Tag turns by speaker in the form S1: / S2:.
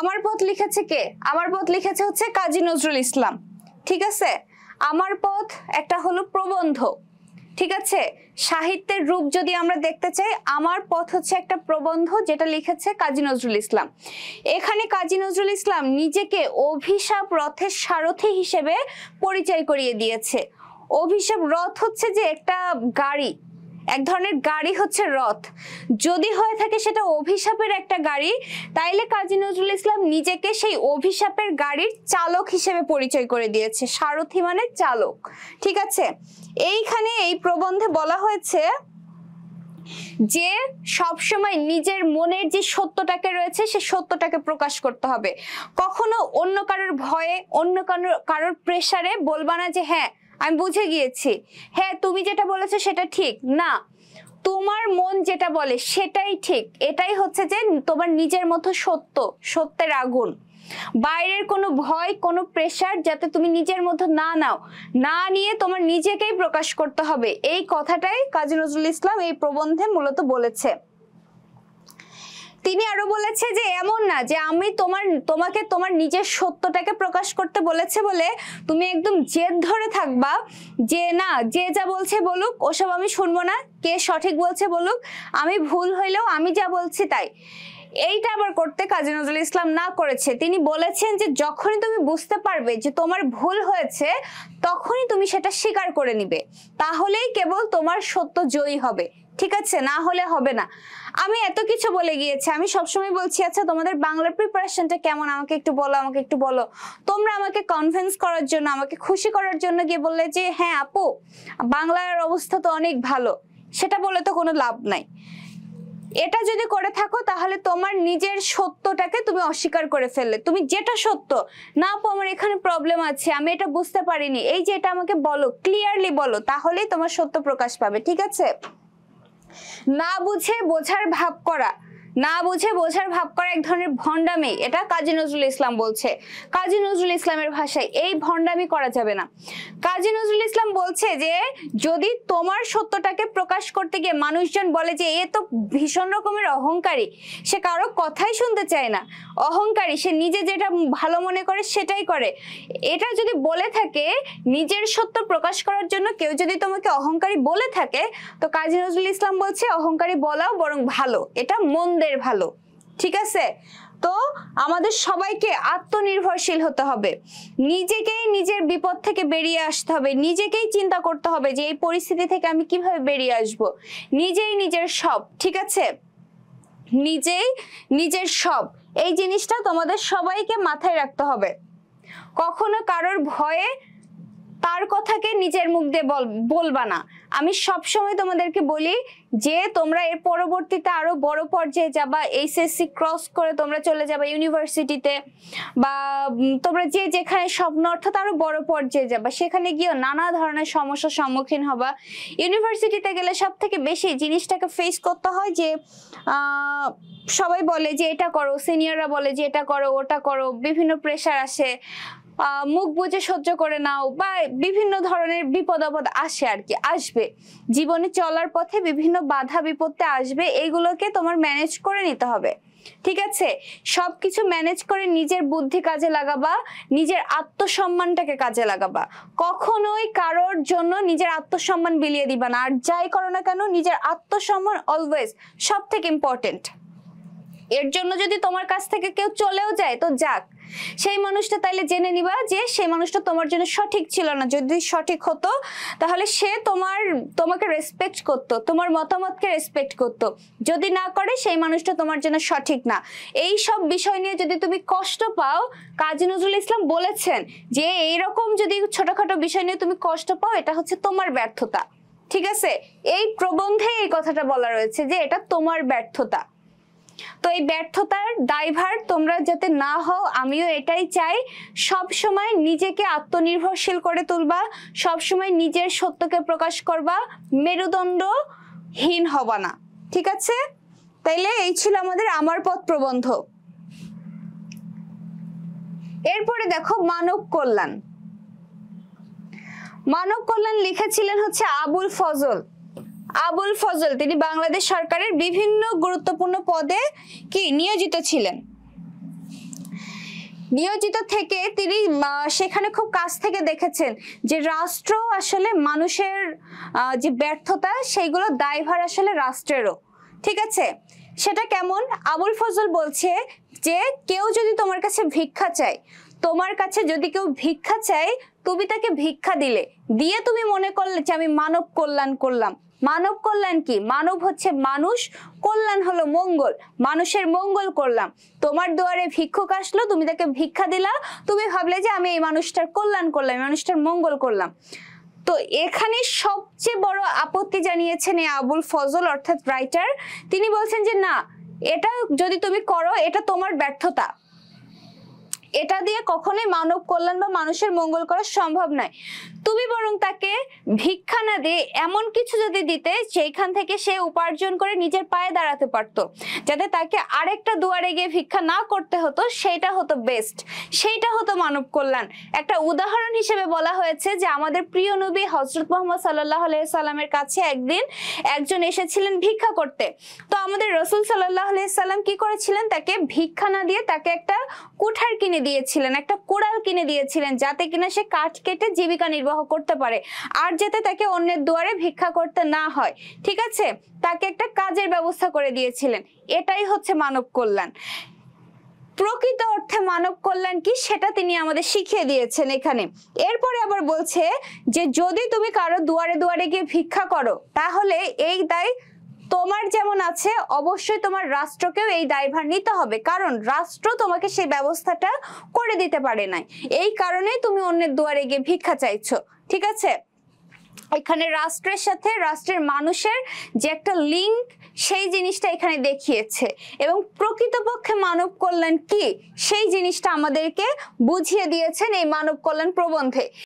S1: আমার পথ লিখেছে কে? আমার পথ লিখেছে হচ্ছে কাজী নজরুল ইসলাম। ঠিক আছে, আমার পথ একটা হলো প্রবন্ধ। ঠিক আছে, সাহিত্যের রূপ যদি আমরা দেখতে চাই, আমার পথ হচ্ছে একটা প্রবন্ধ যেটা লিখেছে কাজী নজরুল ইসলাম। এখানে কাজী নজরুল ইসলাম নিজেকে অভিশাপ রথের সারথি হিসেবে পরিচয় করিয়ে দিয়েছে। অভিশাপ রথ হচ্ছে যে একটা গাড়ি, এক ধরনের গাড়ি হচ্ছে রথ। যদি হয়ে থাকে সেটা অভিশাপের একটা গাড়ি, তাইলে কাজী নজরুল ইসলাম নিজেকে সেই অভিশাপের গাড়ির চালক হিসেবে পরিচয় করে দিয়েছে। সারথি মানে চালক। ঠিক আছে, এইখানে এই প্রবন্ধে বলা হয়েছে যে সবসময় নিজের মনের যে সত্যটাকে রয়েছে সে সত্যটাকে প্রকাশ করতে হবে। কখনো অন্য কারোর ভয়ে, অন্য কারোর প্রেসারে বলবা না যে হ্যাঁ আমি বুঝে গিয়েছি, হ্যাঁ তুমি যেটা বলেছো সেটা ঠিক না, তোমার মন যেটা বলে সেটাই ঠিক। এটাই হচ্ছে যে তোমার নিজের মতো সত্য, সত্যের আগুন। বাইরের কোনো ভয়, কোনো প্রেসার যাতে তুমি নিজের মধ্যে না নাও, না নিয়ে তোমার নিজেকেই প্রকাশ করতে হবে। এই কথাটাই কাজী নজরুল ইসলাম এই প্রবন্ধে মূলত বলেছে। তিনি আরো বলেছে যে এমন না যে আমি তোমাকে তোমার নিজের সত্যটাকে প্রকাশ করতে বলেছে বলে তুমি একদম জেদ ধরে থাকবা যে না, যে যা বলছে বলুক, ওসব আমি শুনবো না, কে সঠিক বলছে বলুক, আমি ভুল হইলেও আমি যা বলছি তাই। এইটা আবার করতে কাজী নজরুল ইসলাম না করেছে। তিনি বলেছেন যে যখনই তুমি বুঝতে পারবে যে তোমার ভুল হয়েছে তখনই তুমি সেটা স্বীকার করে নিবে, তাহলেই কেবল তোমার সত্য জয়ী হবে। ঠিক আছে, না হলে হবে না। আমি এত কিছু বলে গিয়েছি, আমি সবসময় বলছি আচ্ছা তোমাদের বাংলার প্রিপারেশনটা কেমন, আমাকে একটু বলো, আমাকে একটু বলো। তোমরা আমাকে কনভিন্স করার জন্য, আমাকে খুশি করার জন্য গিয়ে বললে যে হ্যাঁ আপু বাংলার অবস্থা তো অনেক ভালো, সেটা বলে তো কোনো লাভ নাই। এটা যদি করে থাকো তাহলে তোমার নিজের সত্যটাকে তুমি অস্বীকার করে ফেললে। তুমি যেটা সত্য, না আপু আমার এখানে প্রবলেম আছে, আমি এটা বুঝতে পারিনি, এই যে এটা আমাকে বলো, ক্লিয়ারলি বলো, তাহলেই তোমার সত্য প্রকাশ পাবে। ঠিক আছে, না বুঝে বোঝার ভাব করা, না বুঝে বোঝার ভাব করা এক ধরনের ভণ্ডামি, এটা কাজী নজরুল ইসলাম বলছে। কাজী নজরুল ইসলামের ভাষায় এই ভণ্ডামি করা যাবে না। কাজী নজরুল ইসলাম বলছে যে যদি তোমার সত্যটাকে প্রকাশ করতে গিয়ে মানুষজন বলে যে এ তো ভীষণ রকমের অহংকারী, সে কারো কথাই শুনতে চায় না, অহংকারী, সে নিজে যেটা ভালো মনে করে সেটাই করে, এটা যদি বলে থাকে নিজের সত্য প্রকাশ করার জন্য কেউ যদি তোমাকে অহংকারী বলে থাকে, তো কাজী নজরুল ইসলাম বলছে অহংকারী বলাও বরং ভালো, এটা মন্দের ভালো। ঠিক আছে, তো আমাদের সবাইকে আত্মনির্ভরশীল হতে হবে, নিজেকেই নিজের বিপদ থেকে বেরিয়ে আসতে হবে, নিজেকেই চিন্তা করতে হবে যে এই পরিস্থিতি থেকে আমি কিভাবে বেরিয়ে আসব, নিজেই নিজের সব। ঠিক আছে, নিজেই নিজের সব, এই জিনিসটা তোমাদের সবাইকে মাথায় রাখতে হবে। কখনো কারোর ভয়ে তার কথাকে নিজের মুখ দিয়ে বলবা না। আমি সবসময় তোমাদেরকে বলি যে তোমরা এর পরবর্তীতে আরো বড় পর্যায়ে যাবা, এইচএসসি ক্রস করে তোমরা চলে যাবা ইউনিভার্সিটিতে, বা তোমরা যে যেখানে স্বপ্ন অর্থাৎ আরো বড় পর্যায়ে যাবা, সেখানে গিয়ে নানা ধরনের সমস্যার সম্মুখীন হবা। ইউনিভার্সিটিতে গেলে সব থেকে বেশি জিনিসটাকে ফেস করতে হয় যে সবাই বলে যে এটা করো, সিনিয়ররা বলে যে এটা করো, ওটা করো, বিভিন্ন প্রেশার আসে, মুখ বুঝে সহ্য করে নাও, বা বিভিন্ন ধরনের বিপদ আপদ আসে আর কি, আসবে জীবনে চলার পথে বিভিন্ন বাধা বিপত্তি আসবে, এইগুলোকে তোমার ম্যানেজ করে নিতে হবে। ঠিক আছে, সবকিছু ম্যানেজ করে নিজের বুদ্ধি কাজে লাগাবা, নিজের আত্মসম্মানটাকে কাজে লাগাবা। কখনোই কারোর জন্য নিজের আত্মসম্মান বিলিয়ে দিবা না, আর যাই করো না কেন নিজের আত্মসম্মান অলওয়েজ সব থেকে ইম্পর্টেন্ট। এর জন্য যদি তোমার কাছ থেকে কেউ চলেও যায় তো যাক, সেই মানুষটা তাইলে জেনে নিবা যে সেই মানুষটা তোমার জন্য সঠিক ছিল না। যদি সঠিক হতো তাহলে সে তোমাকে রেসপেক্ট করতো, তোমার মতামতকে রেসপেক্ট করতো। যদি না করে সেই মানুষটা তোমার জন্য সঠিক না। এই সব বিষয় নিয়ে যদি তুমি কষ্ট পাও, কাজী নজরুল ইসলাম বলেছেন যে এইরকম যদি ছোটখাটো বিষয় নিয়ে তুমি কষ্ট পাও, এটা হচ্ছে তোমার ব্যর্থতা। ঠিক আছে, এই প্রবন্ধে এই কথাটা বলা রয়েছে যে এটা তোমার ব্যর্থতা। তো এই ব্যর্থতার দায়ভার তোমরা যাতে না হও, আমিও এটাই চাই। সব সময় নিজেকে আত্মনির্ভরশীল করে তুলবা, সব সময় নিজের সত্যকে প্রকাশ করবা, মেরুদণ্ডহীন হবা না। ঠিক আছে, তাইলে এই ছিল আমাদের আমার পথ প্রবন্ধ। এরপরে দেখো মানব কল্যাণ। মানব কল্যাণ লিখেছিলেন হচ্ছে আবুল ফজল। আবুল ফজল তিনি বাংলাদেশ সরকারের বিভিন্ন গুরুত্বপূর্ণ পদে কি নিয়োজিত ছিলেন। নিয়োজিত থেকে তিনি সেখানে খুব কাছ থেকে দেখেছেন যে রাষ্ট্র আসলে মানুষের যে ব্যর্থতা সেইগুলো দায়ভার আসলে রাষ্ট্রেরও। ঠিক আছে, সেটা কেমন? আবুল ফজল বলছে যে কেউ যদি তোমার কাছে ভিক্ষা চায়, তোমার কাছে যদি কেউ ভিক্ষা চায়, তুমি তাকে ভিক্ষা দিয়ে তুমি মনে করলে যে আমি মানব কল্যাণ করলাম। মানব কল্যাণ কি? মানব হচ্ছে মানুষ, কল্যাণ হলো মঙ্গল, মানুষের মঙ্গল করলাম। তোমার দুয়ারে ভিক্ষুক আসলো, তুমি তাকে ভিক্ষা দিলা, তুমি ভাবলে যে আমি এই মানুষটার কল্যাণ করলাম, এই মানুষটার মঙ্গল করলাম। তো এখানে সবচেয়ে বড় আপত্তি জানিয়েছেন এই আবুল ফজল অর্থাৎ রাইটার। তিনি বলছেন যে না, এটা যদি তুমি করো এটা তোমার ব্যর্থতা, এটা দিয়ে কখনোই মানব কল্যাণ বা মানুষের মঙ্গল করা সম্ভব নয়। তুমি বরং তাকে ভিক্ষা না দিয়ে এমন কিছু যদি দিতে সেইখান থেকে সে উপার্জন করে নিজের পায়ে দাঁড়াতে পারতো, যাতে তাকে আরেকটা দুয়ারে গিয়ে ভিক্ষা না করতে হতো, সেইটা হতো বেস্ট, সেইটা হতো মানব কল্যাণ। একটা উদাহরণ হিসেবে বলা হয়েছে যে আমাদের প্রিয় নবী হযরত মুহাম্মদ সাল্লাল্লাহু আলাইহি সাল্লামের কাছে একদিন একজন এসেছিলেন ভিক্ষা করতে। তো আমাদের রাসূল সাল্লাল্লাহু আলাইহি সাল্লাম কি করেছিলেন? তাকে ভিক্ষা না দিয়ে তাকে একটা কুঠার কিনে দিয়েছিলেন, একটা কুড়াল কিনে দিয়েছিলেন, যাতে কিনা সে কাঠ কেটে জীবিকা নির্বাহ করতে পারে, আর যাতে তাকে অন্যের দুয়ারে ভিক্ষা করতে না হয়। ঠিক আছে, তাকে একটা কাজের ব্যবস্থা করে দিয়েছিলেন। এটাই হচ্ছে মানব কল্যাণ। প্রকৃত অর্থে মানব কল্যাণ কি সেটা তিনি আমাদের শিখিয়ে দিয়েছেন এখানে। এরপরে আবার বলছে যে যদি তুমি কারো দুয়ারে দুয়ারে গিয়ে ভিক্ষা করো, তাহলে এই দায় তোমার যেমন আছে, অবশ্যই তোমার রাষ্ট্রকেও এই দায়ভার নিতে হবে, কারণ রাষ্ট্র তোমাকে সেই ব্যবস্থাটা করে দিতে পারে নাই, এই কারণেই তুমি অন্যের দুয়ারে গিয়ে ভিক্ষা চাইছো। ঠিক আছে, এখানে রাষ্ট্রের সাথে রাষ্ট্রের মানুষের যে একটা লিঙ্ক, সেই জিনিসটা এখানে দেখিয়েছে, এবং প্রকৃতপক্ষে মানব কল্যাণ কি সেই জিনিসটা আমাদেরকে বুঝিয়ে দিয়েছেন এই মানব কল্যাণ প্রবন্ধে।